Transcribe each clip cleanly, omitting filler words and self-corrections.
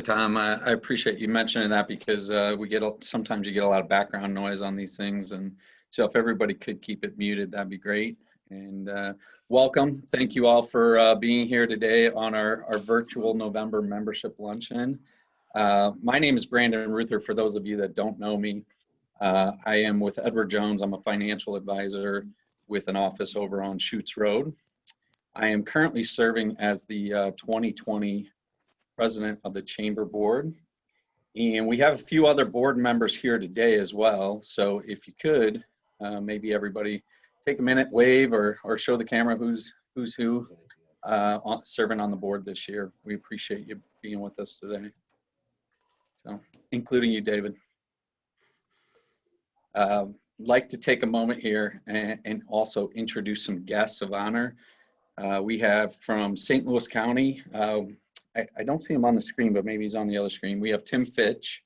Tom. I appreciate you mentioning that because sometimes you get a lot of background noise on these things, and so if everybody could keep it muted, that'd be great. And welcome. Thank you all for being here today on our virtual November membership luncheon. My name is Brandon Ruther. For those of you that don't know me, I am with Edward Jones. I'm a financial advisor with an office over on Schutz Road. I am currently serving as the 2020 president of the Chamber Board. And we have a few other board members here today as well. So if you could, maybe everybody take a minute, wave, or show the camera who's who serving on the board this year. We appreciate you being with us today. So, including you, David. Like to take a moment here and also introduce some guests of honor. We have from St. Louis County, I don't see him on the screen, but maybe he's on the other screen. We have Tim Fitch.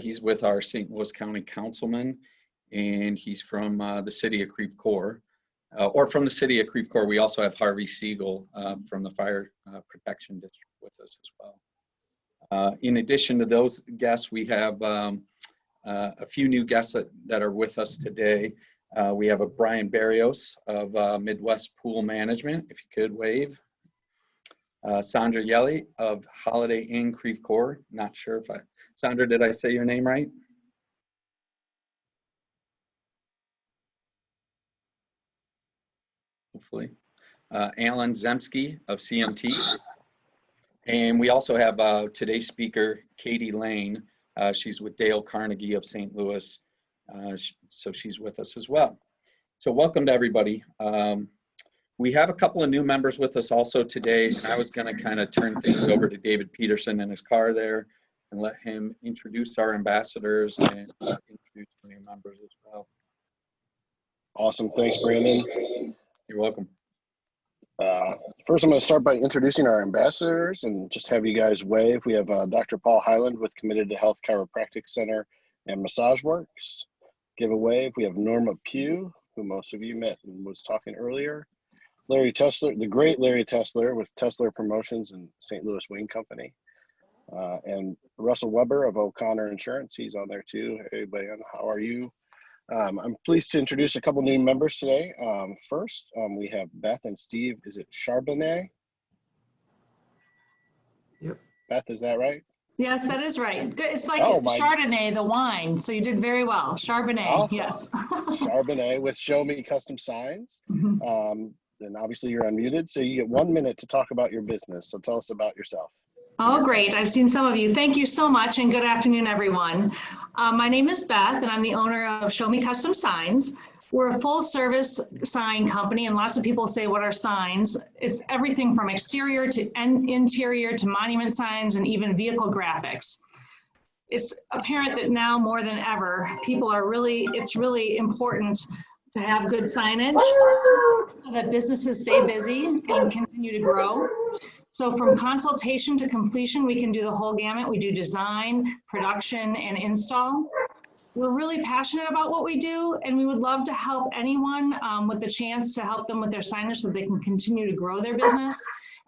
He's with our St. Louis County councilman, and he's from the city of Creve Coeur. Or from the city of Creve Coeur, we also have Harvey Siegel from the Fire Protection District with us as well. In addition to those guests, we have a few new guests that are with us today. We have a Brian Barrios of Midwest Pool Management, if you could wave. Sandra Yelly of Holiday Inn Creve Coeur. Not sure if Sandra, did I say your name right? Hopefully. Alan Zemsky of CMT. And we also have today's speaker, Katie Lane. She's with Dale Carnegie of St. Louis. So she's with us as well. So welcome to everybody. We have a couple of new members with us also today, and I was going to kind of turn things over to David Peterson in his car there and let him introduce our ambassadors and introduce the new members as well. Awesome. Thanks, Brandon. You're welcome. First, I'm going to start by introducing our ambassadors and just have you guys wave. We have Dr. Paul Highland with Committed to Health Chiropractic Center and Massage Works. Give a wave. We have Norma Pugh, who most of you met and was talking earlier. Larry Tessler, the great Larry Tessler with Tessler Promotions and St. Louis Wing Company. And Russell Weber of O'Connor Insurance. He's on there too. Hey, Ben, how are you? I'm pleased to introduce a couple new members today. First, we have Beth and Steve. Is it Charbonnet? Yep. Beth, is that right? Yes, that is right. It's like Chardonnay, the wine. So you did very well. Charbonnet, awesome. Yes. Charbonnet with Show Me Custom Signs. Mm-hmm. And obviously you're unmuted, so you get 1 minute to talk about your business. So tell us about yourself. Oh, great. I've seen some of you. Thank you so much, and good afternoon, everyone. My name is Beth, and I'm the owner of Show Me Custom Signs. We're a full service sign company, and lots of people say, what are signs? It's everything from exterior to interior to monument signs and even vehicle graphics. It's apparent that now more than ever, it's really important to have good signage so that businesses stay busy and continue to grow. So from consultation to completion, we can do the whole gamut. We do design, production, and install. We're really passionate about what we do, and we would love to help anyone with the chance to help them with their signage so they can continue to grow their business.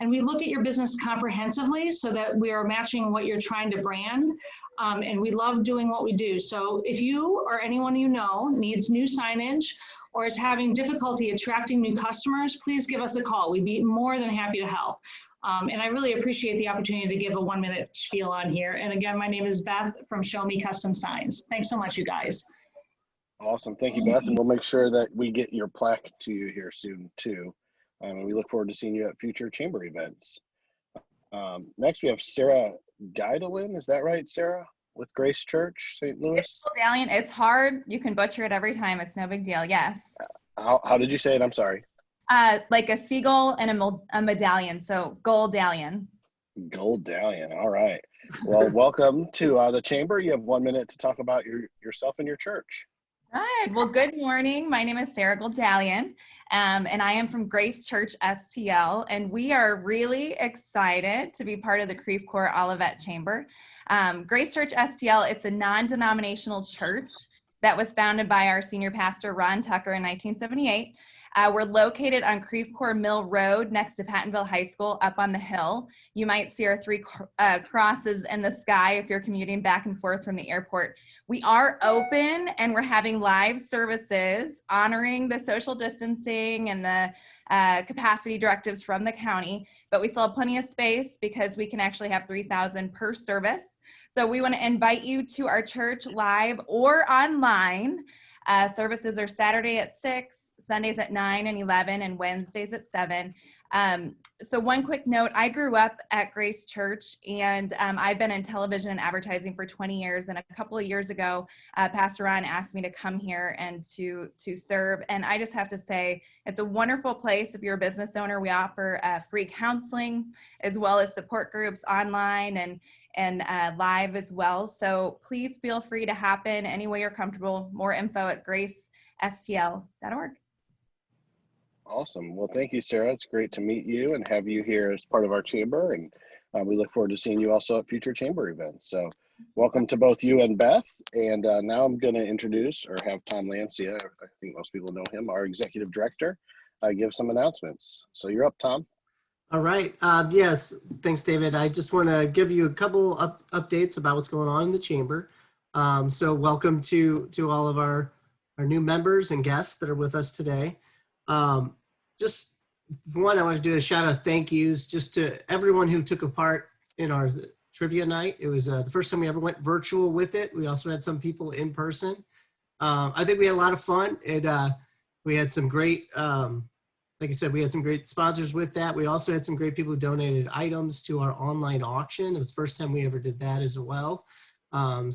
And we look at your business comprehensively so that we are matching what you're trying to brand. And we love doing what we do. So if you or anyone you know needs new signage or is having difficulty attracting new customers, please give us a call. We'd be more than happy to help. And I really appreciate the opportunity to give a 1 minute spiel on here. And again, my name is Beth from Show Me Custom Signs. Thanks so much, you guys. Awesome. Thank you, Beth. And we'll make sure that we get your plaque to you here soon, too. And we look forward to seeing you at future chamber events. Next, we have Sarah Geidelin. Is that right, Sarah? With Grace Church, St. Louis? It's Goldalion. It's hard. You can butcher it every time. It's no big deal. Yes. How did you say it? I'm sorry. Like a seagull and a medallion. So Goldalion. Goldalion. All right. Well, welcome to the chamber. You have 1 minute to talk about yourself and your church. Good. Well, good morning. My name is Sarah Goldalion, and I am from Grace Church STL, and we are really excited to be part of the Creve Coeur-Olivette Chamber. Grace Church STL, it's a non-denominational church that was founded by our senior pastor, Ron Tucker, in 1978. We're located on Creve Coeur Mill Road next to Pattonville High School up on the hill. You might see our three crosses in the sky if you're commuting back and forth from the airport. We are open and we're having live services honoring the social distancing and the capacity directives from the county, but we still have plenty of space because we can actually have 3,000 per service. So we want to invite you to our church live or online. Services are Saturday at 6, Sundays at 9 and 11, and Wednesdays at 7. So one quick note, I grew up at Grace Church, and I've been in television and advertising for 20 years. And a couple of years ago, Pastor Ron asked me to come here and to serve. And I just have to say, it's a wonderful place. If you're a business owner, we offer free counseling as well as support groups online and live as well. So please feel free to hop in any way you're comfortable. More info at gracestl.org. Awesome. Well, thank you, Sarah. It's great to meet you and have you here as part of our chamber. And we look forward to seeing you also at future chamber events. So welcome to both you and Beth. And now I'm going to introduce or have Tom Lancia, I think most people know him, our executive director, give some announcements. So you're up, Tom. All right. Yes. Thanks, David. I just want to give you a couple updates about what's going on in the chamber. So welcome to all of our new members and guests that are with us today. Just one, I want to do a shout out thank yous just to everyone who took a part in our trivia night. It was the first time we ever went virtual with it. We also had some people in person. I think we had a lot of fun. We had some great, like I said, we had some great sponsors with that. We also had some great people who donated items to our online auction. It was the first time we ever did that as well. I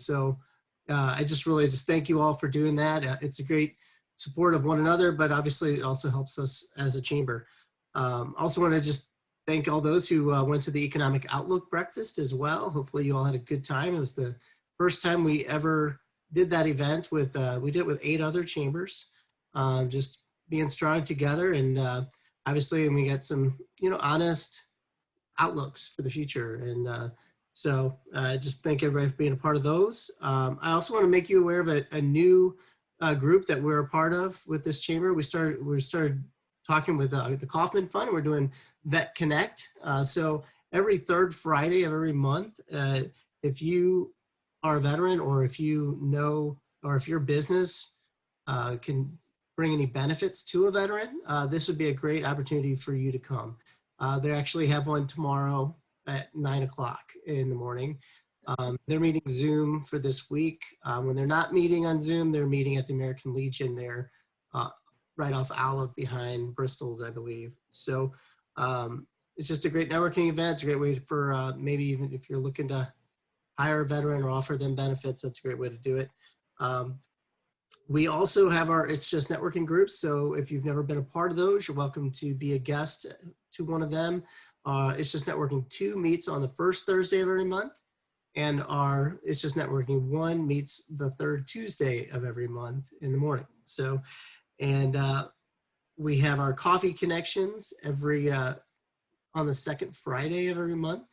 just really thank you all for doing that. It's a great support of one another, but obviously it also helps us as a chamber. Also want to just thank all those who went to the Economic Outlook breakfast as well. Hopefully you all had a good time. It was the first time we ever did that event with, we did it with 8 other chambers, just being strong together. And obviously, and we got some, honest outlooks for the future. And so just thank everybody for being a part of those. I also want to make you aware of a new group that we're a part of with this chamber. We started talking with the Kaufman Fund. We're doing Vet Connect. So every third Friday of every month, if you are a veteran or if you know, or if your business can bring any benefits to a veteran, this would be a great opportunity for you to come. They actually have one tomorrow at 9 o'clock in the morning. They're meeting Zoom for this week. When they're not meeting on Zoom, they're meeting at the American Legion there, right off Olive behind Bristol's, I believe. So it's just a great networking event. It's a great way for maybe even if you're looking to hire a veteran or offer them benefits, that's a great way to do it. We also have our It's Just Networking groups. So if you've never been a part of those, you're welcome to be a guest to one of them. It's Just Networking 2 meets on the first Thursday of every month. And our It's Just Networking 1 meets the third Tuesday of every month in the morning. So, and we have our coffee connections every, on the second Friday of every month.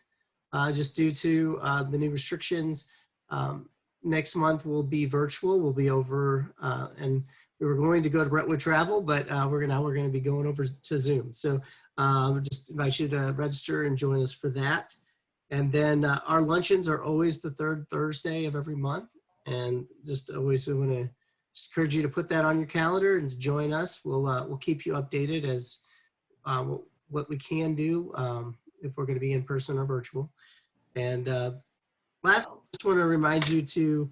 Just due to the new restrictions, next month will be virtual. We'll be over, and we were going to go to Brentwood Travel, but we're going to be going over to Zoom. So just invite you to register and join us for that. And then our luncheons are always the third Thursday of every month. And just always we want to just encourage you to put that on your calendar and to join us. We'll keep you updated as what we can do if we're going to be in person or virtual. And last, I just want to remind you to,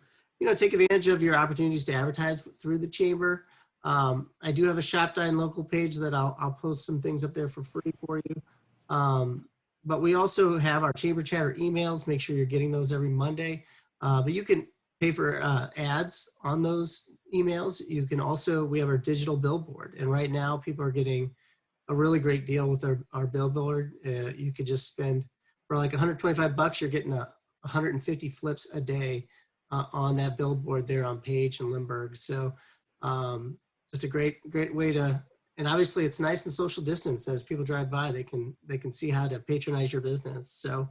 take advantage of your opportunities to advertise through the chamber. I do have a Shop Dine Local page that I'll post some things up there for free for you. But we also have our Chamber Chatter emails. Make sure you're getting those every Monday. But you can pay for ads on those emails. You can also, we have our digital billboard. And right now people are getting a really great deal with our billboard. You could just spend, for like $125, you're getting 150 flips a day on that billboard there on Page and Lindbergh. So just a great way to, and obviously it's nice and social distance. As people drive by, they can see how to patronize your business. So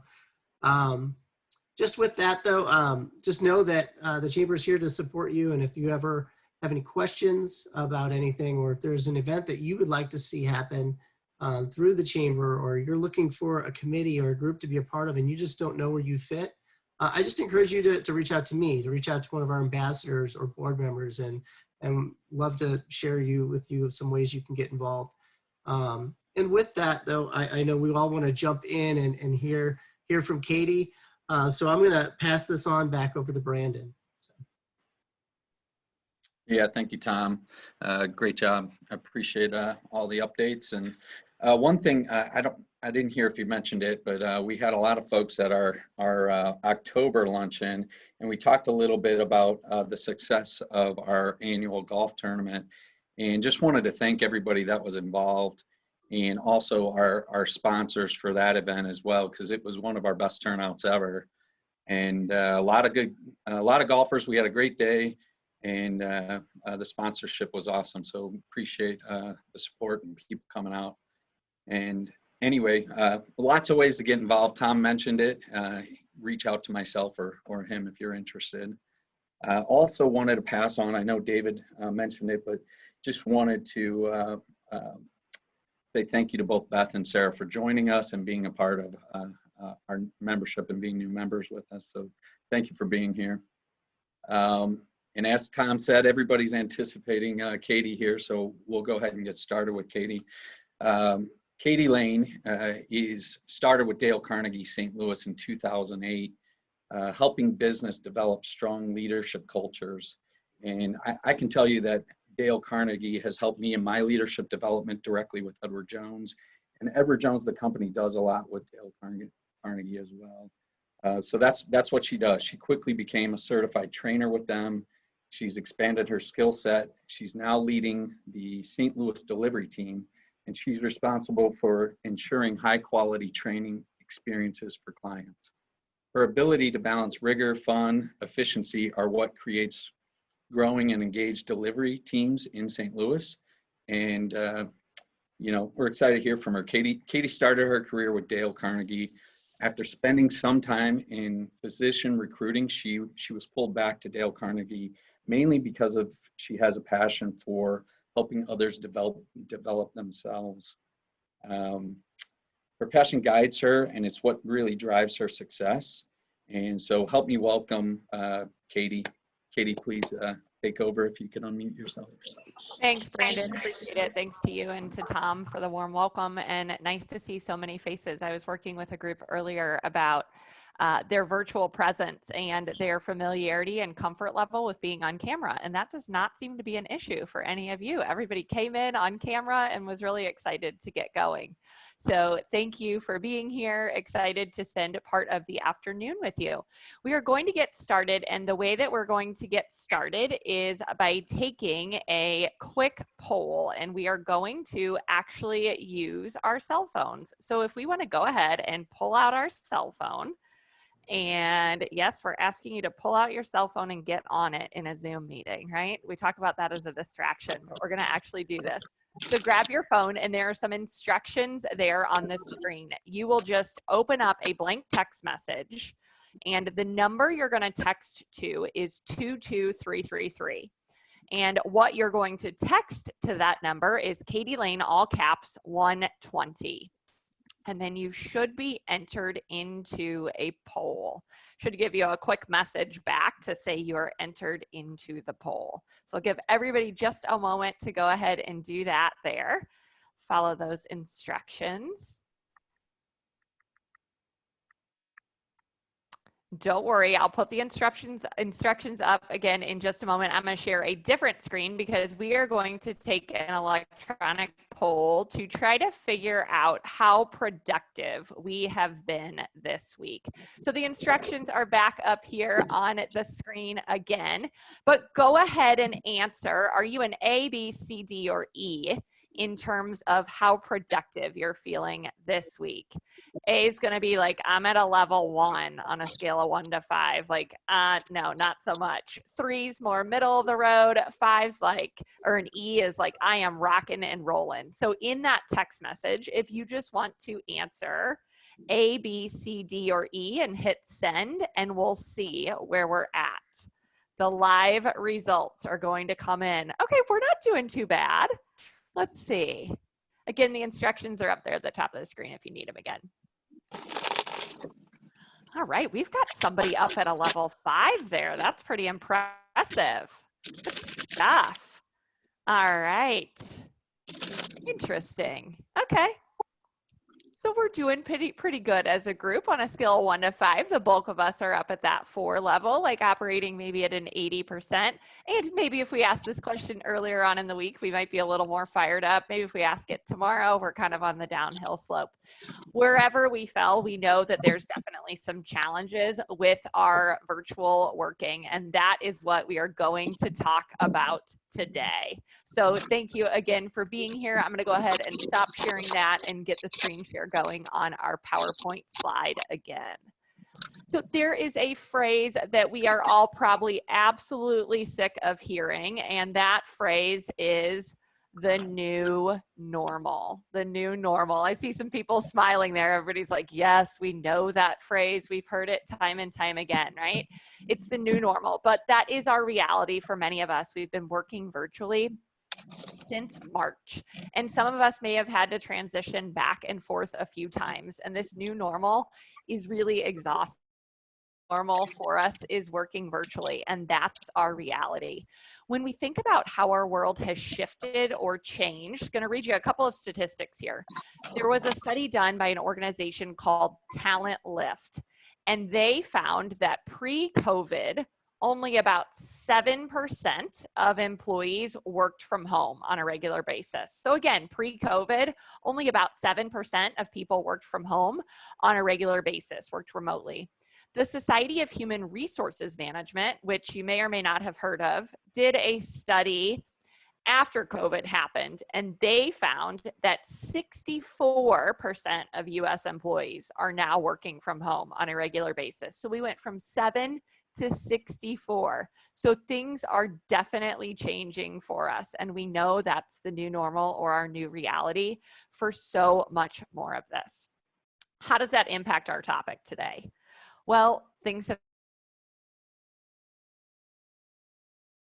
just with that though, just know that the chamber is here to support you. And if you ever have any questions about anything, or if there's an event that you would like to see happen through the chamber, or you're looking for a committee or a group to be a part of and you just don't know where you fit, I just encourage you to reach out to me, to reach out to one of our ambassadors or board members, and love to share with you some ways you can get involved. And with that, though, I know we all want to jump in and hear from Katie. So I'm going to pass this on back over to Brandon. So. Yeah, thank you, Tom. Great job. I appreciate all the updates. And one thing I didn't hear if you mentioned it, but we had a lot of folks at our October luncheon, and we talked a little bit about the success of our annual golf tournament, and just wanted to thank everybody that was involved, and also our sponsors for that event as well, because it was one of our best turnouts ever, and a lot of golfers. We had a great day, and the sponsorship was awesome. So appreciate the support and people coming out. And anyway, lots of ways to get involved. Tom mentioned it. Reach out to myself or him if you're interested. Also wanted to pass on, I know David mentioned it, but just wanted to say thank you to both Beth and Sarah for joining us and being a part of our membership and being new members with us. So thank you for being here. And as Tom said, everybody's anticipating Katie here, so we'll go ahead and get started with Katie. Katie Lane started with Dale Carnegie St. Louis in 2008, helping business develop strong leadership cultures. And I can tell you that Dale Carnegie has helped me in my leadership development directly with Edward Jones. And Edward Jones, the company, does a lot with Dale Carnegie as well. So that's what she does. She quickly became a certified trainer with them. She's expanded her skill set. She's now leading the St. Louis delivery team, and she's responsible for ensuring high quality training experiences for clients. Her ability to balance rigor, fun, efficiency are what creates growing and engaged delivery teams in St. Louis. And we're excited to hear from her. Katie started her career with Dale Carnegie. After spending some time in physician recruiting, she was pulled back to Dale Carnegie, mainly because she has a passion for helping others develop themselves. Her passion guides her, and it's what really drives her success. And so help me welcome Katie. Katie, please take over if you can unmute yourself. Thanks, Brandon. Appreciate it. Thanks to you and to Tom for the warm welcome, and nice to see so many faces. I was working with a group earlier about their virtual presence and their familiarity and comfort level with being on camera. And that does not seem to be an issue for any of you. Everybody came in on camera and was really excited to get going. So thank you for being here. Excited to spend part of the afternoon with you. We are going to get started, and the way that we're going to get started is by taking a quick poll, and we are going to actually use our cell phones. So if we want to go ahead and pull out our cell phone, and yes, we're asking you to pull out your cell phone and get on it in a Zoom meeting, right? We talk about that as a distraction, but we're going to actually do this. So grab your phone, and there are some instructions there on the screen. You will just open up a blank text message, and the number you're going to text to is 22333. And what you're going to text to that number is Katie Lane, all caps, 120. And then you should be entered into a poll. Should give you a quick message back to say you're entered into the poll. So I'll give everybody just a moment to go ahead and do that there. Follow those instructions. Don't worry, I'll put the instructions up again in just a moment. I'm going to share a different screen because we are going to take an electronic poll to try to figure out how productive we have been this week. So the instructions are back up here on the screen again, but go ahead and answer. Are you an A, B, C, D, or E in terms of how productive you're feeling this week? A is going to be like, I'm at a level 1 on a scale of 1 to 5. Like, no, not so much. 3's more middle of the road. 5's like, or an E is like, I am rocking and rolling. So in that text message, if you just want to answer A, B, C, D, or E and hit send, and we'll see where we're at. The live results are going to come in. Okay, we're not doing too bad. Let's see. Again, the instructions are up there at the top of the screen if you need them again. All right, we've got somebody up at a level 5 there. That's pretty impressive. Good stuff. All right. Interesting. Okay. So we're doing pretty good as a group on a scale of 1 to 5. The bulk of us are up at that 4 level, like operating maybe at an 80%. And maybe if we asked this question earlier on in the week, we might be a little more fired up. Maybe if we ask it tomorrow, we're kind of on the downhill slope. Wherever we fell, we know that there's definitely some challenges with our virtual working, and that is what we are going to talk about today. So thank you again for being here. I'm going to go ahead and stop sharing that and get the screen share going on our PowerPoint slide again. So there is a phrase that we are all probably absolutely sick of hearing, and that phrase is the new normal. The new normal. I see some people smiling there. Everybody's like, yes, we know that phrase. We've heard it time and time again, right? It's the new normal, but that is our reality for many of us. We've been working virtually since March, and some of us may have had to transition back and forth a few times, and this new normal is really exhausting. Normal for us is working virtually, and that's our reality. When we think about how our world has shifted or changed, I'm going to read you a couple of statistics here. There was a study done by an organization called Talent Lift, and they found that pre-COVID, only about 7% of employees worked from home on a regular basis. So again, pre-COVID, only about 7% of people worked from home on a regular basis, worked remotely. The Society of Human Resources Management, which you may or may not have heard of, did a study after COVID happened, and they found that 64% of US employees are now working from home on a regular basis. So we went from 7 to 64. So things are definitely changing for us, and we know that's the new normal or our new reality for so much more of this. How does that impact our topic today? Well, things have,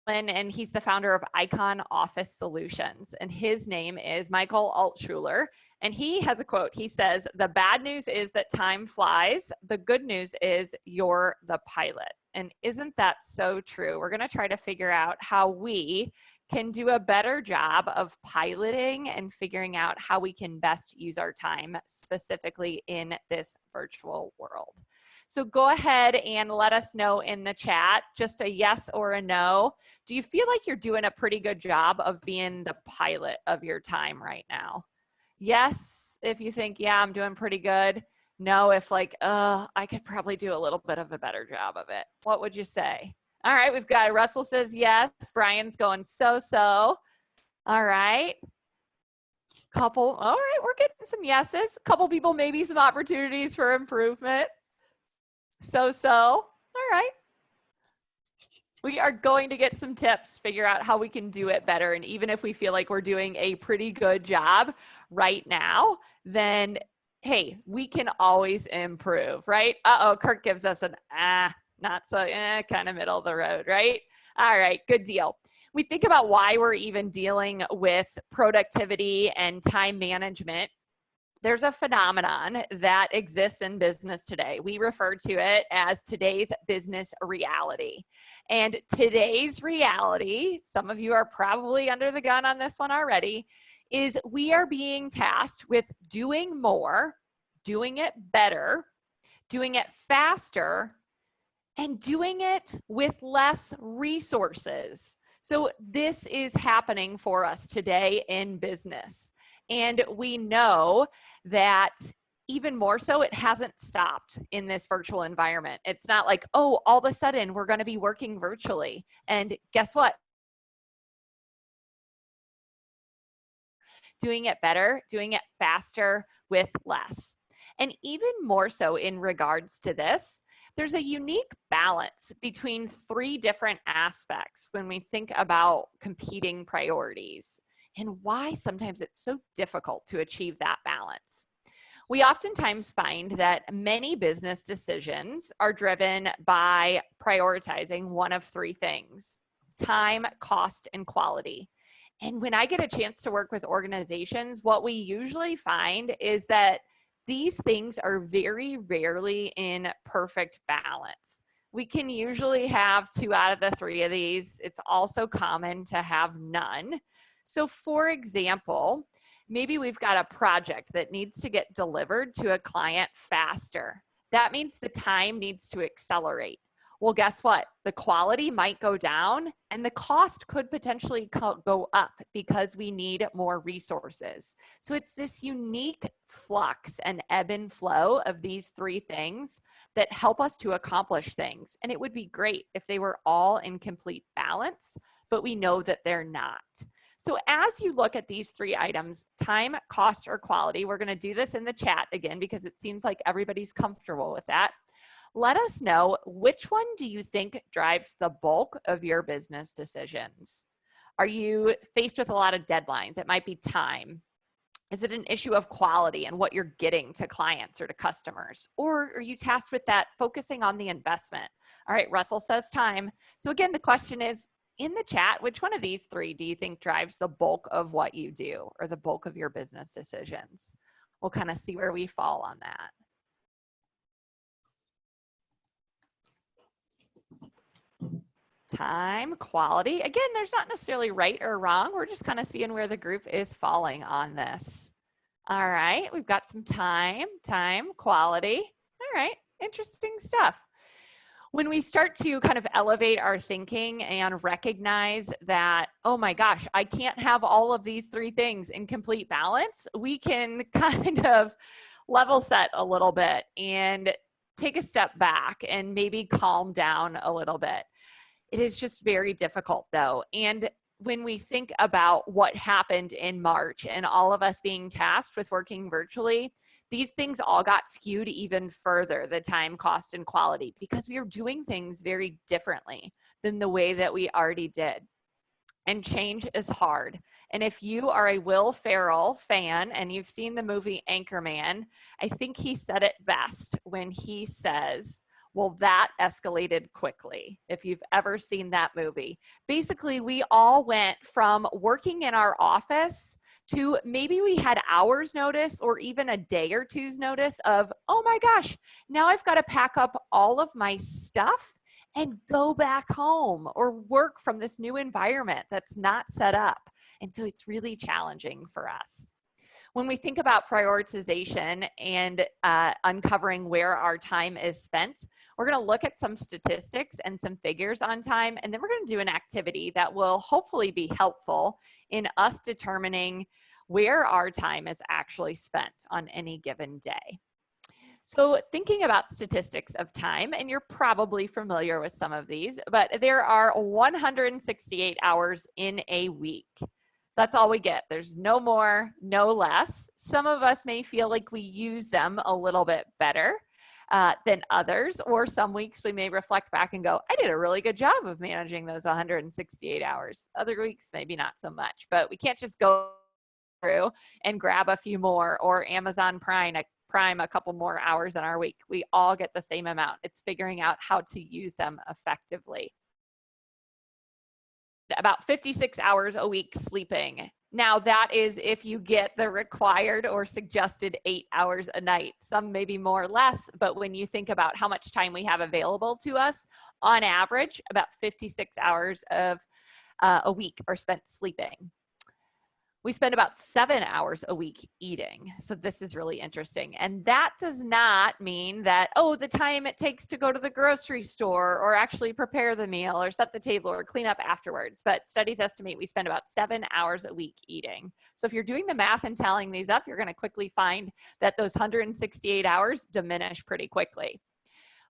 and he's the founder of Icon Office Solutions, and his name is Michael Altschuler, and he has a quote. He says, "The bad news is that time flies. The good news is you're the pilot." And isn't that so true? We're going to try to figure out how we can do a better job of piloting and figuring out how we can best use our time, specifically in this virtual world. So go ahead and let us know in the chat, just a yes or a no. Do you feel like you're doing a pretty good job of being the pilot of your time right now? Yes, if you think, yeah, I'm doing pretty good. No, if like, I could probably do a little bit of a better job of it. What would you say? All right, we've got Russell says yes. Brian's going so-so. All right. All right, we're getting some yeses. A couple people, maybe some opportunities for improvement. So-so. All right. We are going to get some tips, figure out how we can do it better. And even if we feel like we're doing a pretty good job right now, then, hey, we can always improve, right? Uh-oh, Kirk gives us an not so, kind of middle of the road, right? All right, good deal. We think about why we're even dealing with productivity and time management. There's a phenomenon that exists in business today. We refer to it as today's business reality. And today's reality, some of you are probably under the gun on this one already, is we are being tasked with doing more, doing it better, doing it faster, and doing it with less resources. So this is happening for us today in business. And we know that even more so, it hasn't stopped in this virtual environment. It's not like, oh, all of a sudden we're going to be working virtually. And guess what? Doing it better, doing it faster with less. And even more so in regards to this, there's a unique balance between 3 different aspects when we think about competing priorities and why sometimes it's so difficult to achieve that balance. We oftentimes find that many business decisions are driven by prioritizing one of three things: time, cost, and quality. And when I get a chance to work with organizations, what we usually find is that these things are very rarely in perfect balance. We can usually have 2 out of the 3 of these. It's also common to have none. So for example, maybe we've got a project that needs to get delivered to a client faster. That means the time needs to accelerate. Well, guess what? The quality might go down and the cost could potentially go up because we need more resources. So it's this unique flux and ebb and flow of these 3 things that help us to accomplish things. And it would be great if they were all in complete balance, but we know that they're not. So as you look at these 3 items, time, cost, or quality, we're going to do this in the chat again because it seems like everybody's comfortable with that. Let us know, which one do you think drives the bulk of your business decisions? Are you faced with a lot of deadlines? It might be time. Is it an issue of quality and what you're getting to clients or to customers? Or are you tasked with that, focusing on the investment? All right, Russell says time. So again, the question is, in the chat, which one of these 3 do you think drives the bulk of what you do or the bulk of your business decisions? We'll kind of see where we fall on that. Time, quality. Again, there's not necessarily right or wrong. We're just kind of seeing where the group is falling on this. All right, we've got some time, quality. All right, interesting stuff. When we start to kind of elevate our thinking and recognize that, oh my gosh, I can't have all of these 3 things in complete balance, we can kind of level set a little bit and take a step back and maybe calm down a little bit. It is just very difficult though. And when we think about what happened in March and all of us being tasked with working virtually, these things all got skewed even further, the time, cost, and quality, because we are doing things very differently than the way that we already did. And change is hard. And if you are a Will Ferrell fan and you've seen the movie Anchorman, I think he said it best when he says, well, that escalated quickly. If you've ever seen that movie, basically we all went from working in our office to maybe we had hours notice or even a day or two's notice of, oh my gosh, now I've got to pack up all of my stuff and go back home or work from this new environment that's not set up. And so it's really challenging for us. When we think about prioritization and uncovering where our time is spent, we're going to look at some statistics and some figures on time, and then we're going to do an activity that will hopefully be helpful in us determining where our time is actually spent on any given day. So thinking about statistics of time, and you're probably familiar with some of these, but there are 168 hours in a week. That's all we get. There's no more, no less. Some of us may feel like we use them a little bit better than others, or some weeks we may reflect back and go, I did a really good job of managing those 168 hours. Other weeks, maybe not so much, but we can't just go through and grab a few more or Amazon Prime a couple more hours in our week. We all get the same amount. It's figuring out how to use them effectively. About 56 hours a week sleeping. Now that is if you get the required or suggested 8 hours a night. Some maybe more or less, but when you think about how much time we have available to us, on average, about 56 hours of a week are spent sleeping. We spend about 7 hours a week eating. So this is really interesting. And that does not mean that, oh, the time it takes to go to the grocery store or actually prepare the meal or set the table or clean up afterwards. But studies estimate we spend about 7 hours a week eating. So if you're doing the math and tallying these up, you're going to quickly find that those 168 hours diminish pretty quickly.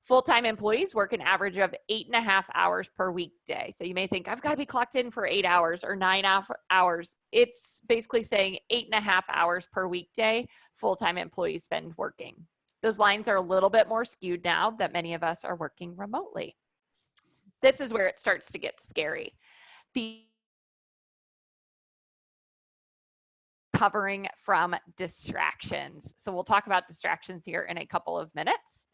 Full-time employees work an average of 8.5 hours per weekday. So you may think, I've got to be clocked in for 8 hours or 9 hours. It's basically saying 8.5 hours per weekday full-time employees spend working. Those lines are a little bit more skewed now that many of us are working remotely. This is where it starts to get scary. The covering from distractions. So we'll talk about distractions here in a couple of minutes.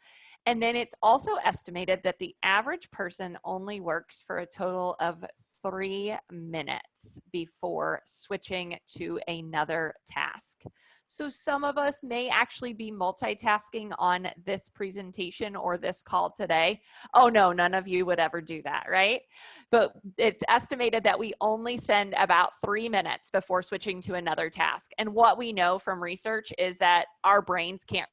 And then it's also estimated that the average person only works for a total of 3 minutes before switching to another task. So some of us may actually be multitasking on this presentation or this call today. Oh no, none of you would ever do that, right? But it's estimated that we only spend about 3 minutes before switching to another task. And what we know from research is that our brains can't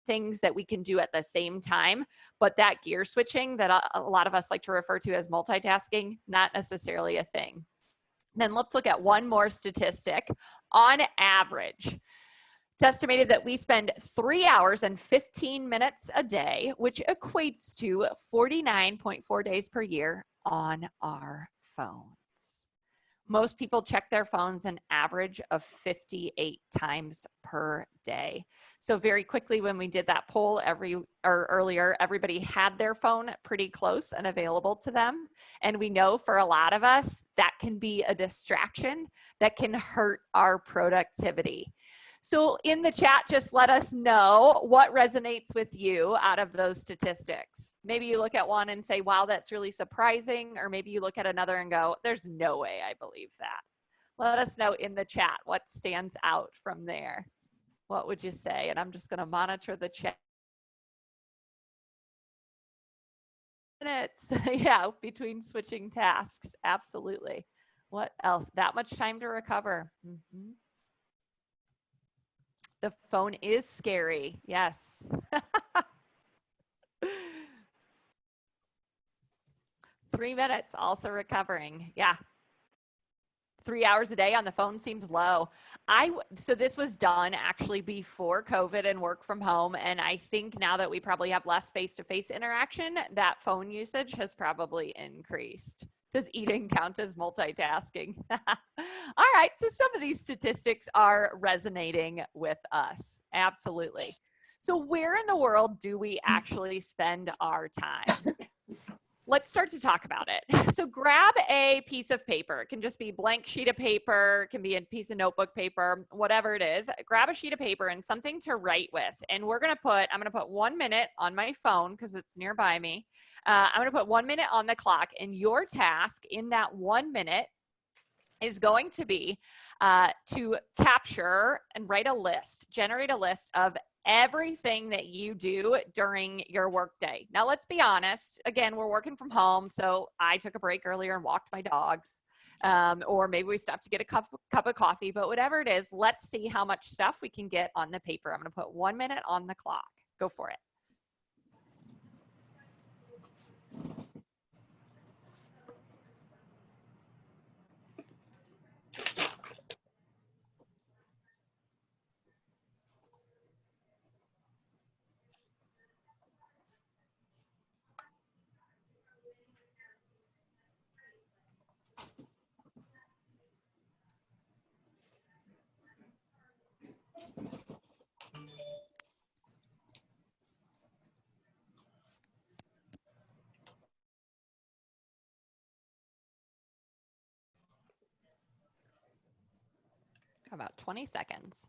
things that we can do at the same time, but that gear switching that a lot of us like to refer to as multitasking, not necessarily a thing. Then let's look at one more statistic. On average, it's estimated that we spend 3 hours and 15 minutes a day, which equates to 49.4 days per year on our phones. Most people check their phones an average of 58 times per day. So very quickly, when we did that poll earlier, everybody had their phone pretty close and available to them. And we know for a lot of us, that can be a distraction that can hurt our productivity. So in the chat, just let us know what resonates with you out of those statistics. Maybe you look at one and say, wow, that's really surprising. Or maybe you look at another and go, there's no way I believe that. Let us know in the chat what stands out from there. What would you say? And I'm just going to monitor the chat. Minutes, yeah, between switching tasks. Absolutely. What else? That much time to recover. Mm-hmm. The phone is scary. Yes. 3 minutes, also recovering. Yeah. 3 hours a day on the phone seems low. So this was done actually before COVID and work from home. And I think now that we probably have less face-to-face interaction, that phone usage has probably increased. Does eating count as multitasking? All right, so some of these statistics are resonating with us. Absolutely. So where in the world do we actually spend our time? Let's start to talk about it. So grab a piece of paper. It can just be a blank sheet of paper. It can be a piece of notebook paper, whatever it is. Grab a sheet of paper and something to write with. And I'm going to put 1 minute on my phone because it's nearby me. I'm going to put 1 minute on the clock. And your task in that 1 minute is going to be to capture and generate a list of everything that you do during your workday. Now, let's be honest. Again, we're working from home, so I took a break earlier and walked my dogs, or maybe we stopped to get a cup of coffee, but whatever it is, let's see how much stuff we can get on the paper. I'm going to put 1 minute on the clock. Go for it. About 20 seconds.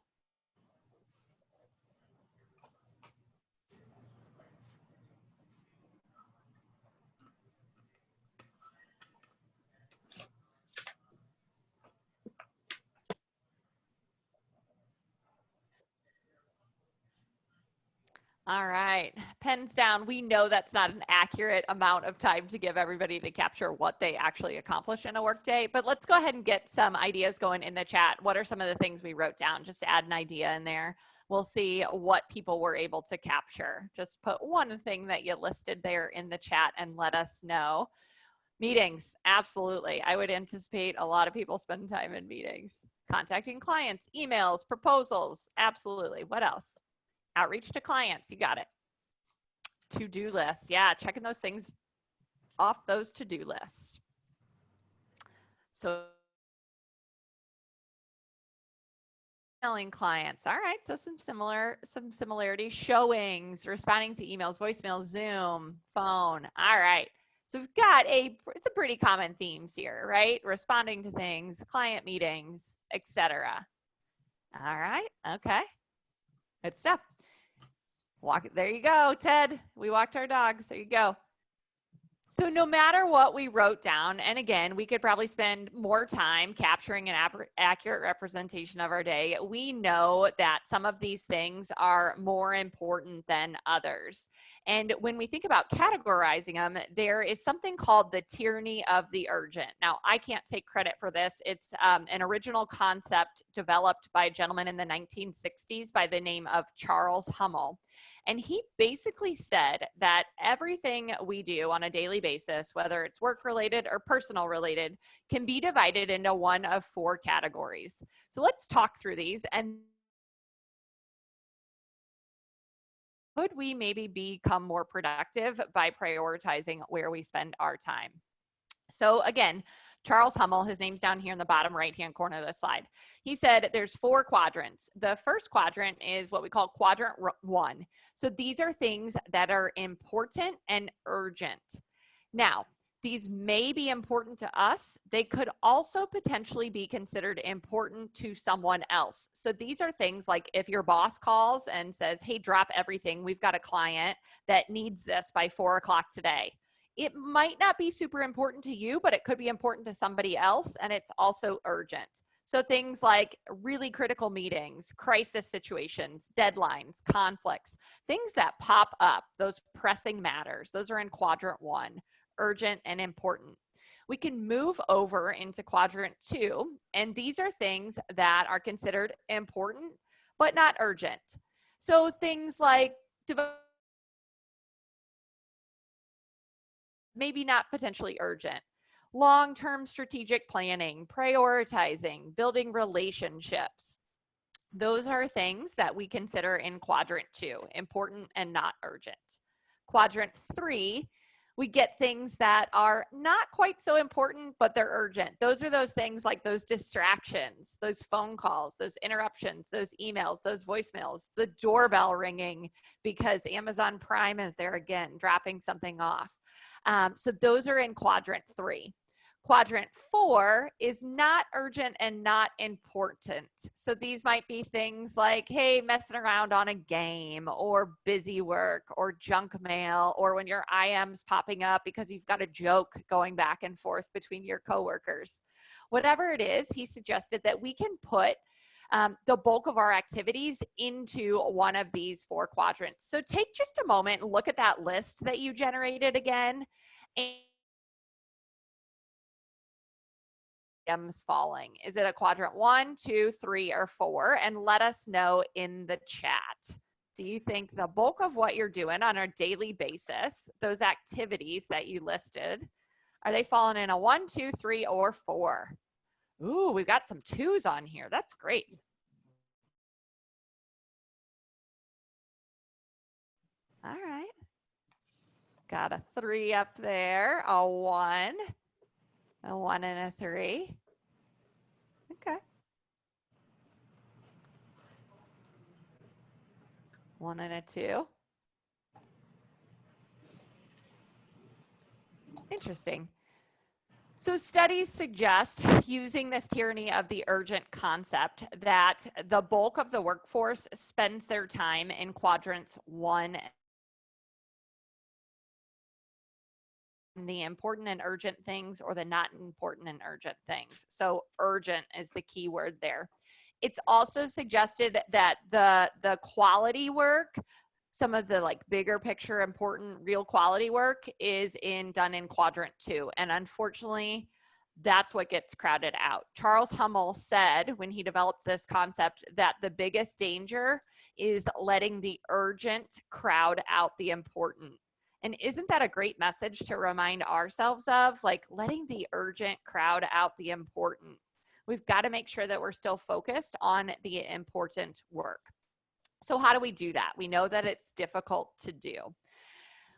All right, pens down. We know that's not an accurate amount of time to give everybody to capture what they actually accomplish in a workday, but let's go ahead and get some ideas going in the chat. What are some of the things we wrote down? Just to add an idea in there. We'll see what people were able to capture. Just put one thing that you listed there in the chat and let us know. Meetings, absolutely. I would anticipate a lot of people spend time in meetings. Contacting clients, emails, proposals, absolutely. What else? Outreach to clients, you got it. To-do lists, yeah, checking those things off those to-do lists. So emailing clients, all right, so some similarities. Showings, responding to emails, voicemails, Zoom, phone, all right. So we've got some pretty common themes here, right? Responding to things, client meetings, etc. All right, okay. Good stuff. There you go, Ted. We walked our dogs. There you go. So no matter what we wrote down, and again, we could probably spend more time capturing an accurate representation of our day, we know that some of these things are more important than others. And when we think about categorizing them, there is something called the tyranny of the urgent. Now, I can't take credit for this. It's an original concept developed by a gentleman in the 1960s by the name of Charles Hummel. And he basically said that everything we do on a daily basis, whether it's work related or personal related, can be divided into one of 4 categories. So let's talk through these, and could we maybe become more productive by prioritizing where we spend our time? So again, Charles Hummel, his name's down here in the bottom right-hand corner of the slide. He said there's 4 quadrants. The first quadrant is what we call quadrant 1. So these are things that are important and urgent. Now, these may be important to us. They could also potentially be considered important to someone else. So these are things like if your boss calls and says, hey, drop everything, we've got a client that needs this by 4 o'clock today. It might not be super important to you, but it could be important to somebody else, and it's also urgent. So things like really critical meetings, crisis situations, deadlines, conflicts, things that pop up, those pressing matters, those are in quadrant 1, urgent and important. We can move over into quadrant 2, and these are things that are considered important, but not urgent. So things like maybe not potentially urgent. Long-term strategic planning, prioritizing, building relationships. Those are things that we consider in quadrant 2, important and not urgent. Quadrant 3, we get things that are not quite so important, but they're urgent. Those are those things like those distractions, those phone calls, those interruptions, those emails, those voicemails, the doorbell ringing because Amazon Prime is there again, dropping something off. So those are in quadrant 3. Quadrant 4 is not urgent and not important. So these might be things like, hey, messing around on a game or busy work or junk mail, or when your IM's popping up because you've got a joke going back and forth between your coworkers. Whatever it is, he suggested that we can put the bulk of our activities into one of these 4 quadrants. So take just a moment and look at that list that you generated again. And falling. Is it a quadrant 1, 2, 3, or 4? And let us know in the chat. Do you think the bulk of what you're doing on a daily basis, those activities that you listed, are they falling in a 1, 2, 3, or 4? Ooh, we've got some 2s on here. That's great. All right. Got a 3 up there, a 1. A 1 and a 3. Okay. 1 and a 2. Interesting. So studies suggest, using this tyranny of the urgent concept, that the bulk of the workforce spends their time in quadrants 1, the important and urgent things, or the not important and urgent things. So urgent is the key word there. It's also suggested that the quality work, some of the like bigger picture, important, real quality work is done in quadrant 2. And unfortunately, that's what gets crowded out. Charles Hummel said when he developed this concept that the biggest danger is letting the urgent crowd out the important. And isn't that a great message to remind ourselves of, like letting the urgent crowd out the important? We've got to make sure that we're still focused on the important work. So how do we do that? We know that it's difficult to do.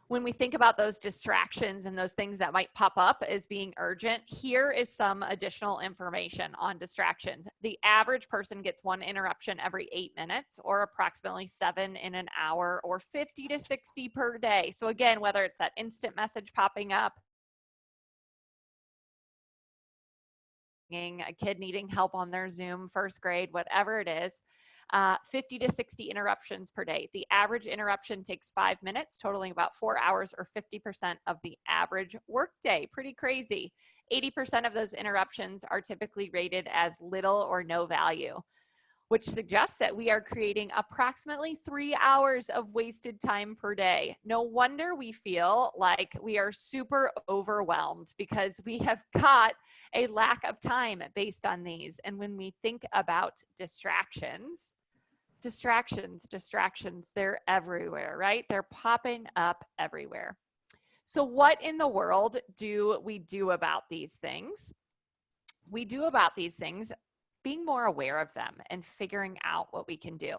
When we think about those distractions and those things that might pop up as being urgent, here is some additional information on distractions. The average person gets 1 interruption every 8 minutes, or approximately 7 in an hour, or 50 to 60 per day. So again, whether it's that instant message popping up, a kid needing help on their Zoom, first grade, whatever it is, 50 to 60 interruptions per day. The average interruption takes 5 minutes, totaling about 4 hours or 50% of the average workday. Pretty crazy. 80% of those interruptions are typically rated as little or no value, which suggests that we are creating approximately 3 hours of wasted time per day. No wonder we feel like we are super overwhelmed because we have got a lack of time based on these. And when we think about distractions, they're everywhere, right? They're popping up everywhere. So what in the world do we do about these things? We do about these things being more aware of them and figuring out what we can do.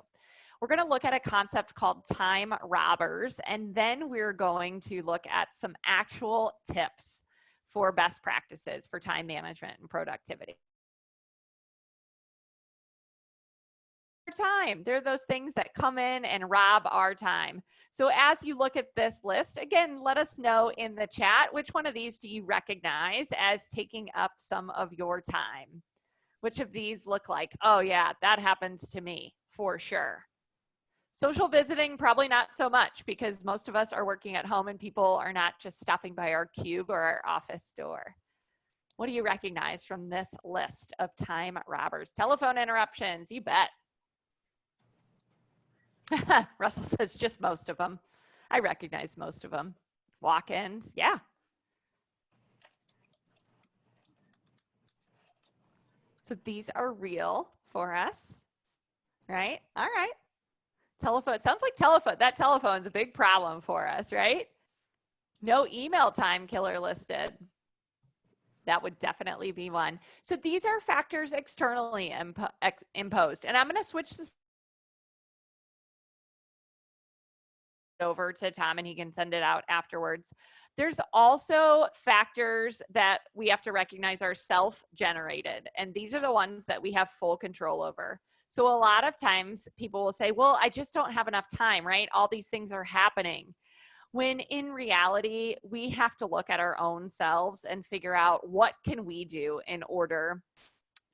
We're going to look at a concept called time robbers, and then we're going to look at some actual tips for best practices for time management and productivity. Time. They're those things that come in and rob our time. So as you look at this list, again, let us know in the chat, which one of these do you recognize as taking up some of your time? Which of these look like, oh yeah, that happens to me for sure. Social visiting, probably not so much because most of us are working at home and people are not just stopping by our cube or our office door. What do you recognize from this list of time robbers? Telephone interruptions, you bet. Russell says just most of them. I recognize most of them. Walk-ins, yeah. So these are real for us, right? All right. Telephone, it sounds like telephone. That telephone's a big problem for us, right? No email time killer listed. That would definitely be one. So these are factors externally imposed. And I'm going to switch this over to Tom and he can send it out afterwards. There's also factors that we have to recognize are self-generated, and these are the ones that we have full control over. So a lot of times people will say, well, I just don't have enough time, right? All these things are happening. When in reality, we have to look at our own selves and figure out what can we do in order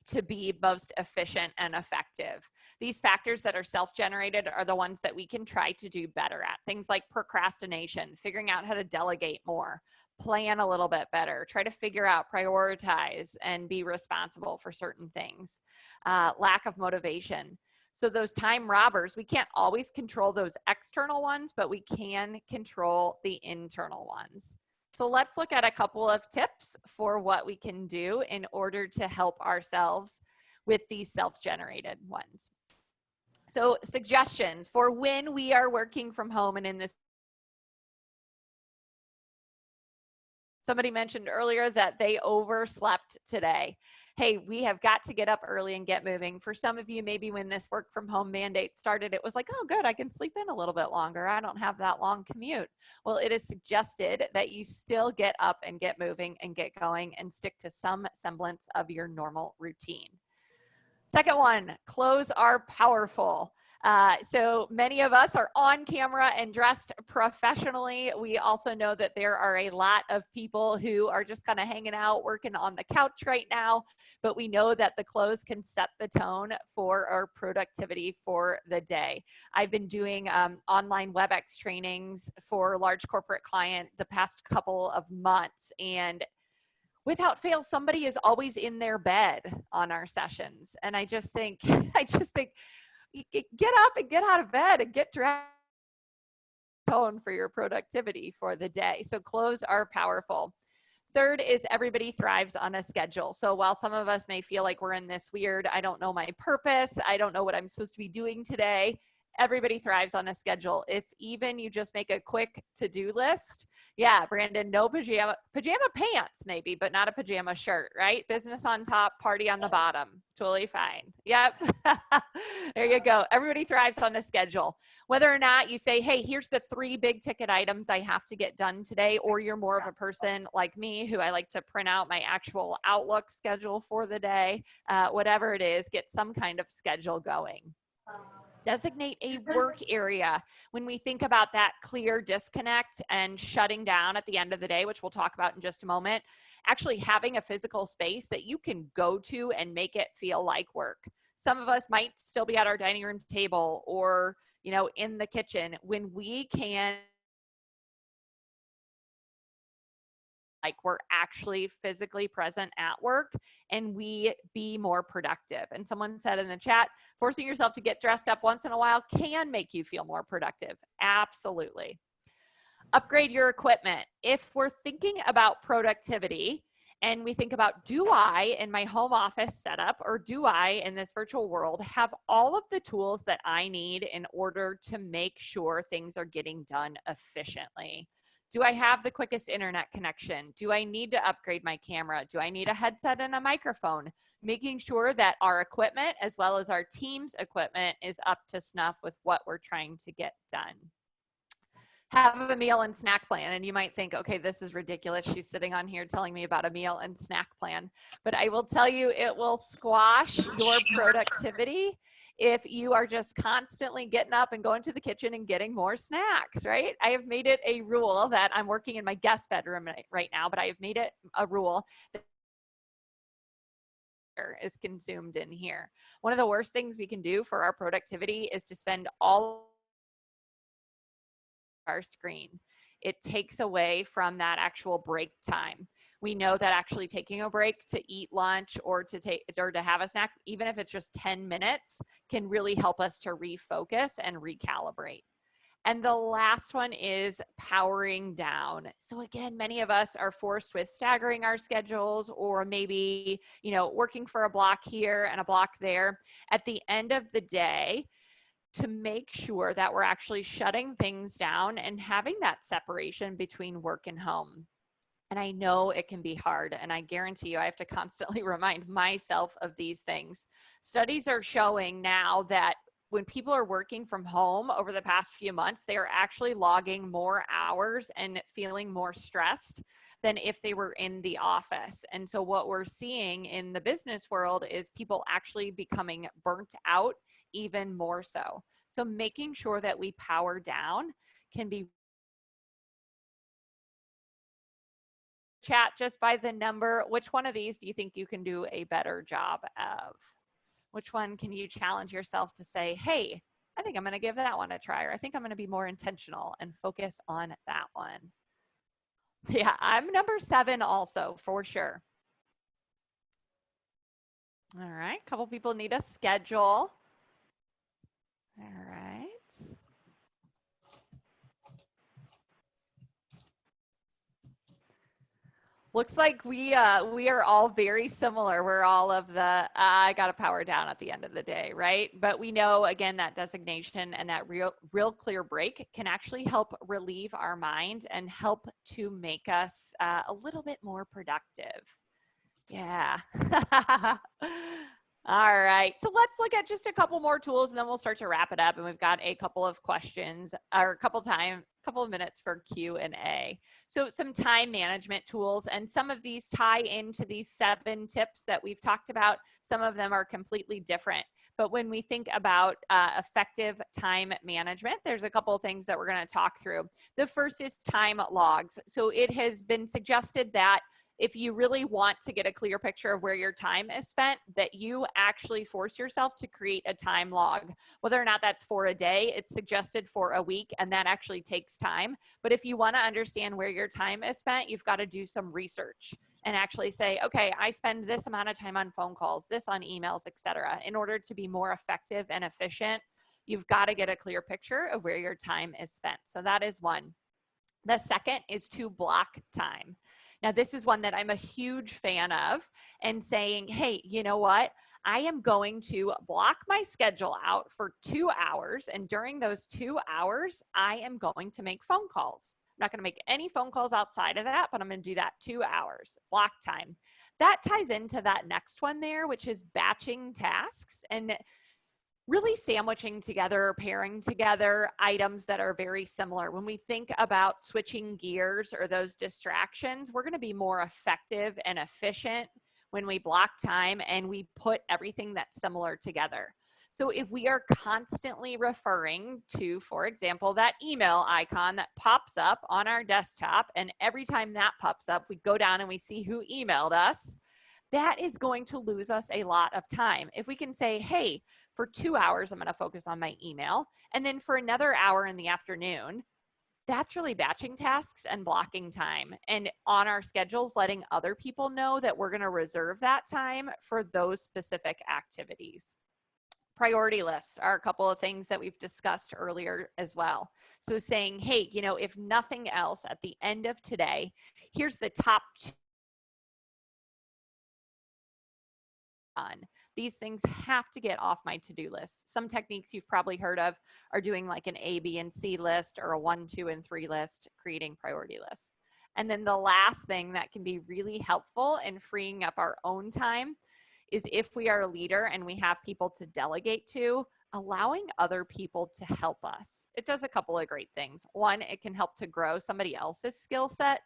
to be most efficient and effective. These factors that are self-generated are the ones that we can try to do better at. Things like procrastination, figuring out how to delegate more, plan a little bit better, try to figure out, prioritize, and be responsible for certain things. Lack of motivation. So those time robbers, we can't always control those external ones, but we can control the internal ones. So let's look at a couple of tips for what we can do in order to help ourselves with these self-generated ones. So suggestions for when we are working from home and in this. Somebody mentioned earlier that they overslept today. Hey, we have got to get up early and get moving. For some of you, maybe when this work from home mandate started, it was like, oh, good, I can sleep in a little bit longer. I don't have that long commute. Well, it is suggested that you still get up and get moving and get going and stick to some semblance of your normal routine. Second one, clothes are powerful. So many of us are on camera and dressed professionally. We also know that there are a lot of people who are just kind of hanging out, working on the couch right now, but we know that the clothes can set the tone for our productivity for the day. I've been doing online WebEx trainings for a large corporate client the past couple of months, and without fail, somebody is always in their bed on our sessions. And I just think, get up and get out of bed and get dressed. Tone for your productivity for the day. So clothes are powerful. Third is everybody thrives on a schedule. So while some of us may feel like we're in this weird, I don't know my purpose, I don't know what I'm supposed to be doing today, everybody thrives on a schedule. If even you just make a quick to-do list, yeah, Brandon, no pajama pants maybe, but not a pajama shirt, right? Business on top, party on the bottom, totally fine. Yep, there you go. Everybody thrives on a schedule. Whether or not you say, hey, here's the 3 big ticket items I have to get done today, or you're more of a person like me who I like to print out my actual Outlook schedule for the day, whatever it is, get some kind of schedule going. Designate a work area. When we think about that clear disconnect and shutting down at the end of the day, which we'll talk about in just a moment, actually having a physical space that you can go to and make it feel like work. Some of us might still be at our dining room table or, you know, in the kitchen. When we can, like, we're actually physically present at work and we be more productive. And someone said in the chat, forcing yourself to get dressed up once in a while can make you feel more productive. Absolutely. Upgrade your equipment. If we're thinking about productivity and we think about, do I in my home office setup, or do I in this virtual world have all of the tools that I need in order to make sure things are getting done efficiently? Do I have the quickest internet connection? Do I need to upgrade my camera? Do I need a headset and a microphone? Making sure that our equipment, as well as our team's equipment, is up to snuff with what we're trying to get done. Have a meal and snack plan. And you might think, okay, this is ridiculous. She's sitting on here telling me about a meal and snack plan. But I will tell you, it will squash your productivity if you are just constantly getting up and going to the kitchen and getting more snacks, right? I have made it a rule that I'm working in my guest bedroom right now, but I have made it a rule that is consumed in here. One of the worst things we can do for our productivity is to spend all our screen. It takes away from that actual break time. We know that actually taking a break to eat lunch or to have a snack, even if it's just 10 minutes, can really help us to refocus and recalibrate. And the last one is powering down. So again, many of us are forced with staggering our schedules, or maybe, you know, working for a block here and a block there. At the end of the day, to make sure that we're actually shutting things down and having that separation between work and home. And I know it can be hard, and I guarantee you I have to constantly remind myself of these things. Studies are showing now that when people are working from home over the past few months, they are actually logging more hours and feeling more stressed than if they were in the office. And so what we're seeing in the business world is people actually becoming burnt out even more so. So making sure that we power down can be. Chat just by the number. Which one of these do you think you can do a better job of? Which one can you challenge yourself to say, hey, I think I'm going to give that one a try, or I think I'm going to be more intentional and focus on that one. Yeah, I'm number 7 also, for sure. All right, a couple people need a schedule. All right. Looks like we are all very similar. We're all of the, I got to power down at the end of the day, right? But we know, again, that designation and that real clear break can actually help relieve our mind and help to make us a little bit more productive. Yeah. All right, so let's look at just a couple more tools and then we'll start to wrap it up. And we've got a couple of questions, or a couple of minutes for Q&A. So some time management tools, and some of these tie into these 7 tips that we've talked about. Some of them are completely different. But when we think about effective time management, there's a couple of things that we're going to talk through. The first is time logs. So it has been suggested that if you really want to get a clear picture of where your time is spent, that you actually force yourself to create a time log. Whether or not that's for a day, it's suggested for a week, and that actually takes time. But if you want to understand where your time is spent, you've got to do some research and actually say, okay, I spend this amount of time on phone calls, this on emails, etc. In order to be more effective and efficient, you've got to get a clear picture of where your time is spent. So that is one. The second is to block time. Now, this is one that I'm a huge fan of, and saying, hey, you know what? I am going to block my schedule out for 2 hours. And during those 2 hours, I am going to make phone calls. I'm not going to make any phone calls outside of that, but I'm going to do that 2 hours, block time. That ties into that next one there, which is batching tasks and really sandwiching together, pairing together items that are very similar. When we think about switching gears or those distractions, we're going to be more effective and efficient when we block time and we put everything that's similar together. So if we are constantly referring to, for example, that email icon that pops up on our desktop, and every time that pops up, we go down and we see who emailed us, that is going to lose us a lot of time. If we can say, hey, for 2 hours, I'm going to focus on my email, and then for another hour in the afternoon, that's really batching tasks and blocking time. And on our schedules, letting other people know that we're going to reserve that time for those specific activities. Priority lists are a couple of things that we've discussed earlier as well. So saying, hey, you know, if nothing else at the end of today, here's the top done. These things have to get off my to-do list. Some techniques you've probably heard of are doing like an A, B, and C list, or a 1, 2, and 3 list, creating priority lists. And then the last thing that can be really helpful in freeing up our own time is if we are a leader and we have people to delegate to, allowing other people to help us. It does a couple of great things. One, it can help to grow somebody else's skill set.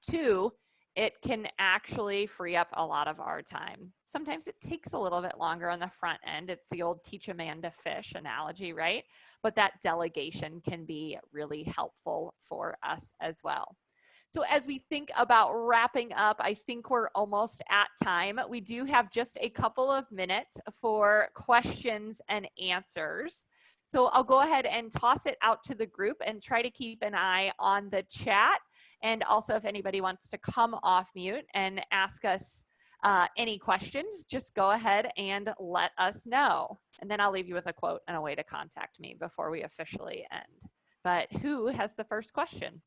2, it can actually free up a lot of our time. Sometimes it takes a little bit longer on the front end. It's the old teach a man to fish analogy, right? But that delegation can be really helpful for us as well. So as we think about wrapping up, I think we're almost at time. We do have just a couple of minutes for questions and answers. So I'll go ahead and toss it out to the group and try to keep an eye on the chat. And also if anybody wants to come off mute and ask us any questions, just go ahead and let us know. And then I'll leave you with a quote and a way to contact me before we officially end. But who has the first question?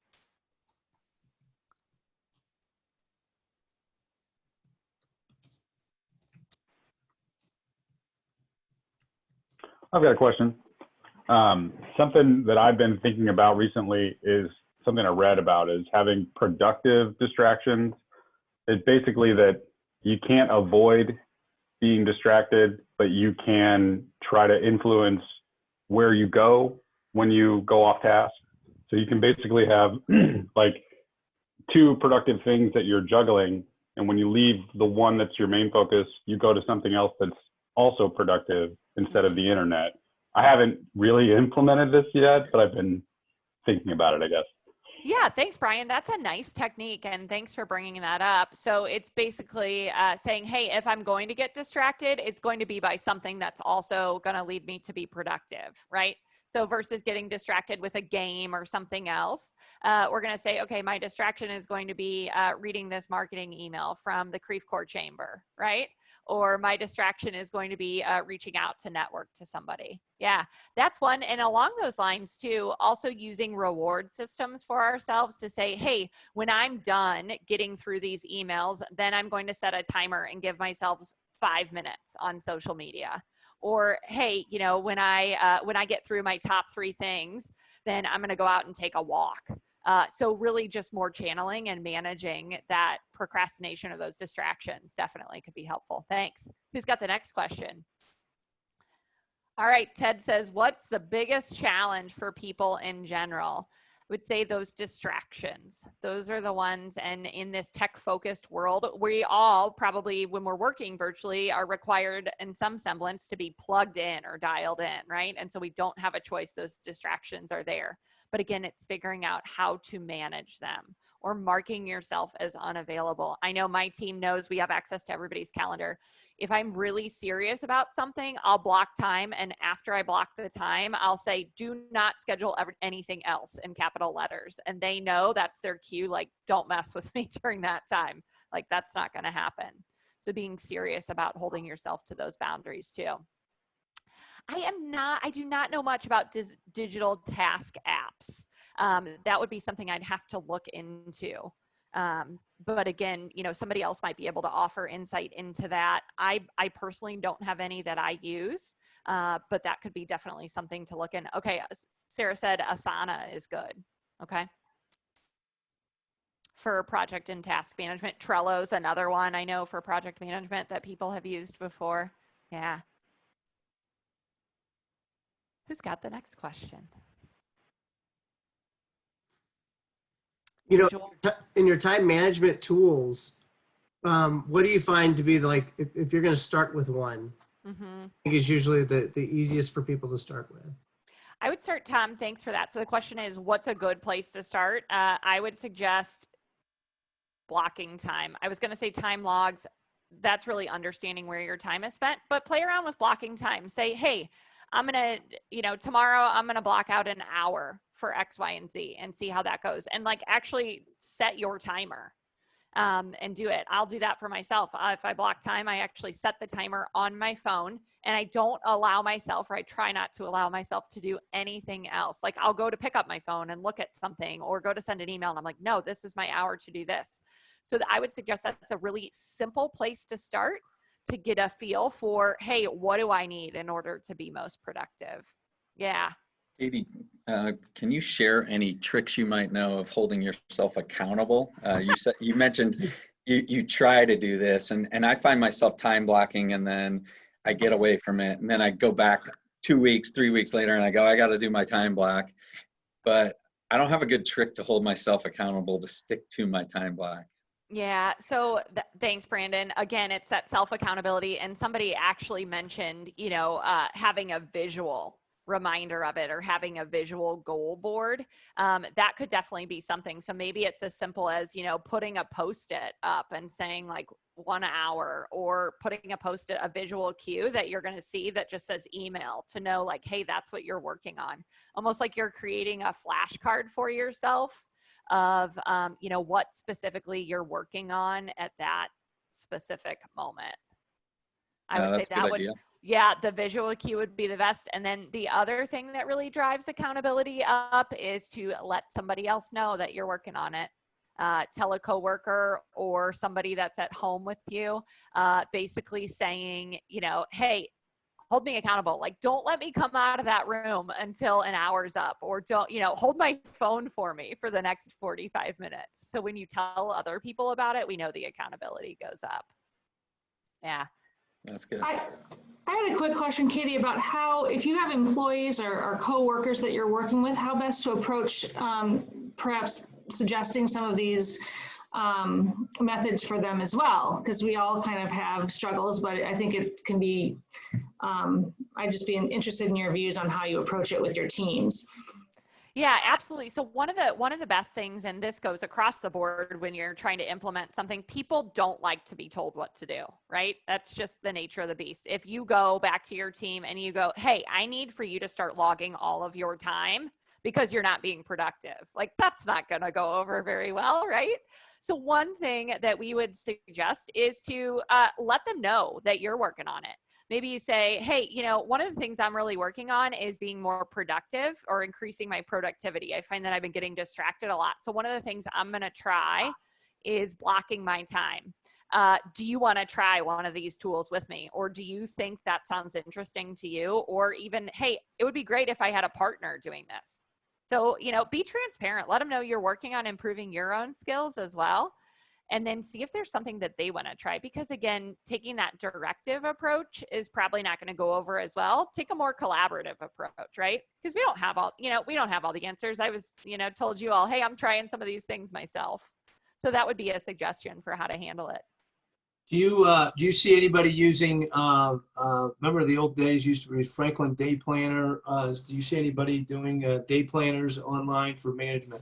I've got a question. Something that I've been thinking about recently is something I read about is having productive distractions. It's basically that you can't avoid being distracted, but you can try to influence where you go when you go off task. So you can basically have like 2 productive things that you're juggling. And when you leave the one that's your main focus, you go to something else that's also productive instead of the internet. I haven't really implemented this yet, but I've been thinking about it, I guess. Yeah, thanks, Brian. That's a nice technique, and thanks for bringing that up. So it's basically saying, hey, if I'm going to get distracted, it's going to be by something that's also going to lead me to be productive, right? So versus getting distracted with a game or something else, we're going to say, okay, my distraction is going to be reading this marketing email from the Creve Coeur Chamber, right? Or my distraction is going to be reaching out to network to somebody. Yeah, that's one. And along those lines too, also using reward systems for ourselves to say, hey, when I'm done getting through these emails, then I'm going to set a timer and give myself 5 minutes on social media. Or, hey, you know, when I get through my top 3 things, then I'm going to go out and take a walk. So really just more channeling and managing that procrastination or those distractions definitely could be helpful. Thanks. Who's got the next question? All right, Ted says, what's the biggest challenge for people in general? I would say those distractions. Those are the ones, and in this tech-focused world, we all probably, when we're working virtually, are required in some semblance to be plugged in or dialed in, right? And so we don't have a choice. Those distractions are there. But again, it's figuring out how to manage them or marking yourself as unavailable. I know my team knows we have access to everybody's calendar. If I'm really serious about something, I'll block time. And after I block the time, I'll say, do not schedule anything else in capital letters. And they know that's their cue. Like, don't mess with me during that time. Like, that's not going to happen. So being serious about holding yourself to those boundaries too. I do not know much about digital task apps. That would be something I'd have to look into. But again, you know, somebody else might be able to offer insight into that. I personally don't have any that I use, but that could be definitely something to look in. Okay, Sarah said Asana is good. Okay. For project and task management. Trello's another one I know for project management that people have used before. Yeah. Who's got the next question? You know, in your time management tools, what do you find to be like, if you're going to start with one, I think is usually the easiest for people to start with. I would start, Tom, thanks for that. So the question is, what's a good place to start? I would suggest blocking time. I was going to say time logs. That's really understanding where your time is spent, but play around with blocking time. Say, hey, I'm going to, tomorrow I'm going to block out an hour for X, Y, and Z and see how that goes. And like actually set your timer and do it. I'll do that for myself. If I block time, I actually set the timer on my phone and I don't allow myself, or I try not to allow myself to do anything else. Like I'll go to pick up my phone and look at something or go to send an email and I'm like, no, this is my hour to do this. So I would suggest that's a really simple place to start to get a feel for, hey, what do I need in order to be most productive? Yeah. Katie, can you share any tricks you might know of holding yourself accountable? You mentioned you try to do this, and I find myself time blocking, and then I get away from it, and then I go back 2 weeks, 3 weeks later, and I go, I got to do my time block, but I don't have a good trick to hold myself accountable to stick to my time block. Yeah. So thanks, Brandon. Again, it's that self-accountability, and somebody actually mentioned, having a visual reminder of it or having a visual goal board. That could definitely be something. So maybe it's as simple as, putting a Post-it up and saying like 1 hour, or putting a visual cue that you're going to see that just says email, to know like, hey, that's what you're working on. Almost like you're creating a flashcard for yourself of, what specifically you're working on at that specific moment. I would say that would, yeah, the visual cue would be the best. And then the other thing that really drives accountability up is to let somebody else know that you're working on it. Tell a coworker or somebody that's at home with you, basically saying, hey, hold me accountable. Like, don't let me come out of that room until an hour's up, or don't, hold my phone for me for the next 45 minutes. So when you tell other people about it, we know the accountability goes up. Yeah. That's good. I had a quick question, Katie, about how, if you have employees or co-workers that you're working with, how best to approach perhaps suggesting some of these methods for them as well, because we all kind of have struggles, but I think it can be, I'd just be interested in your views on how you approach it with your teams. Yeah, absolutely. So one of the best things, and this goes across the board when you're trying to implement something, people don't like to be told what to do, right? That's just the nature of the beast. If you go back to your team and you go, hey, I need for you to start logging all of your time because you're not being productive, like that's not going to go over very well, right? So one thing that we would suggest is to let them know that you're working on it. Maybe you say, hey, one of the things I'm really working on is being more productive or increasing my productivity. I find that I've been getting distracted a lot. So one of the things I'm going to try is blocking my time. Do you want to try one of these tools with me? Or do you think that sounds interesting to you? Or even, hey, it would be great if I had a partner doing this. So, be transparent. Let them know you're working on improving your own skills as well. And then see if there's something that they want to try. Because again, taking that directive approach is probably not going to go over as well. Take a more collaborative approach, right? Because we don't have all the answers. I was, told you all, hey, I'm trying some of these things myself. So that would be a suggestion for how to handle it. Do you see anybody using, remember the old days used to be Franklin Day Planner? Do you see anybody doing day planners online for management?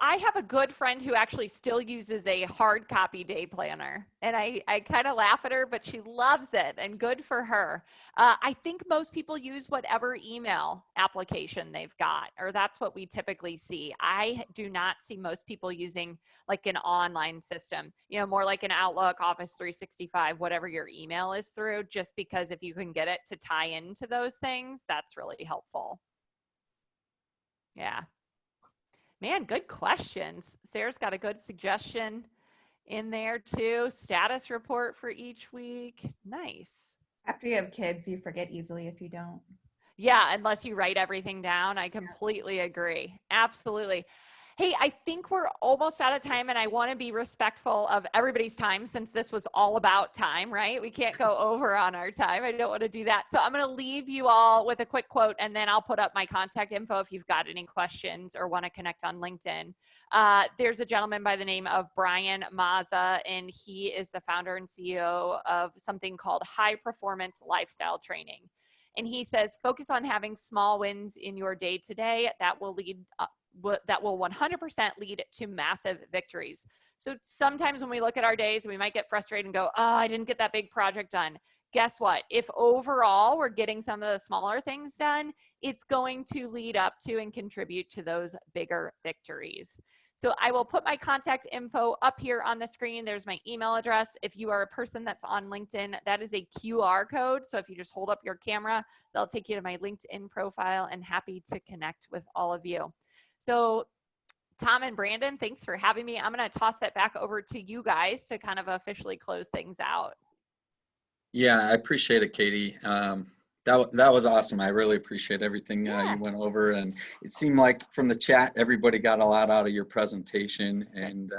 I have a good friend who actually still uses a hard copy day planner, and I kind of laugh at her, but she loves it, and good for her. I think most people use whatever email application they've got, or that's what we typically see. I do not see most people using like an online system, more like an Outlook, Office 365, whatever your email is through, just because if you can get it to tie into those things, that's really helpful. Yeah. Man, good questions. Sarah's got a good suggestion in there too. Status report for each week. Nice. After you have kids, you forget easily if you don't. Yeah, unless you write everything down. I completely agree. Absolutely. Hey, I think we're almost out of time, and I want to be respectful of everybody's time since this was all about time, right? We can't go over on our time. I don't want to do that. So I'm going to leave you all with a quick quote, and then I'll put up my contact info if you've got any questions or want to connect on LinkedIn. There's a gentleman by the name of Brian Mazza, and he is the founder and CEO of something called High Performance Lifestyle Training. And he says, focus on having small wins in your day-to-day that will 100% lead to massive victories. So sometimes when we look at our days, we might get frustrated and go, oh, I didn't get that big project done. Guess what? If overall we're getting some of the smaller things done, it's going to lead up to and contribute to those bigger victories. So I will put my contact info up here on the screen. There's my email address. If you are a person that's on LinkedIn, that is a QR code. So if you just hold up your camera, they'll take you to my LinkedIn profile, and happy to connect with all of you. So Tom and Brandon, thanks for having me. I'm going to toss that back over to you guys to kind of officially close things out. Yeah, I appreciate it, Katie. That was awesome. I really appreciate everything you went over, and it seemed like from the chat, everybody got a lot out of your presentation, and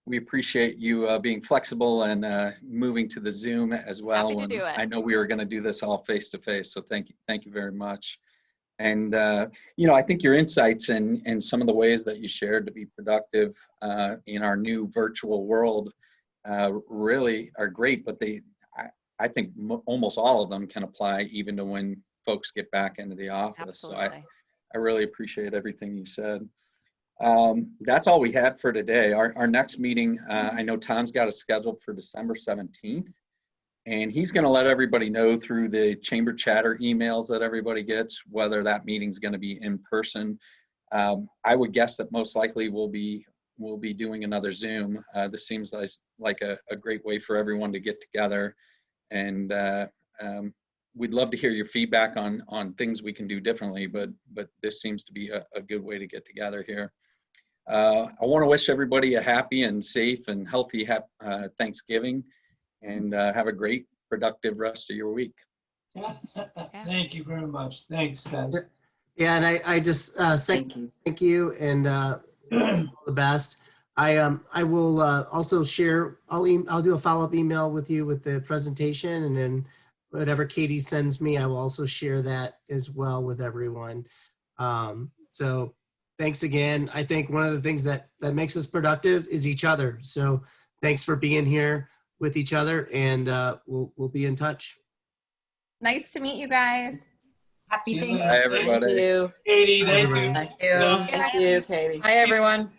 we appreciate you being flexible and moving to the Zoom as well. Happy to do it. I know we were going to do this all face to face, so thank you very much. And you know, I think your insights and some of the ways that you shared to be productive in our new virtual world really are great, but I think almost all of them can apply even to when folks get back into the office. Absolutely. So I really appreciate everything you said. That's all we had for today. Our next meeting, I know Tom's got it scheduled for December 17th, and he's going to let everybody know through the chamber chatter emails that everybody gets whether that meeting's going to be in person. I would guess that most likely we'll be doing another Zoom. This seems like a great way for everyone to get together. And we'd love to hear your feedback on things we can do differently, but this seems to be a good way to get together here. I want to wish everybody a happy and safe and healthy Thanksgiving, and have a great, productive rest of your week. Thank you very much. Thanks, guys. Yeah, and I just say thank you and all the best. I will also share. I'll do a follow-up email with you with the presentation, and then whatever Katie sends me, I will also share that as well with everyone. So thanks again. I think one of the things that makes us productive is each other. So thanks for being here with each other, and we'll be in touch. Nice to meet you guys. Happy Thanksgiving. Bye, everybody. Thank you. Katie, thank you. Thank you. Thank you, Katie. Hi, everyone.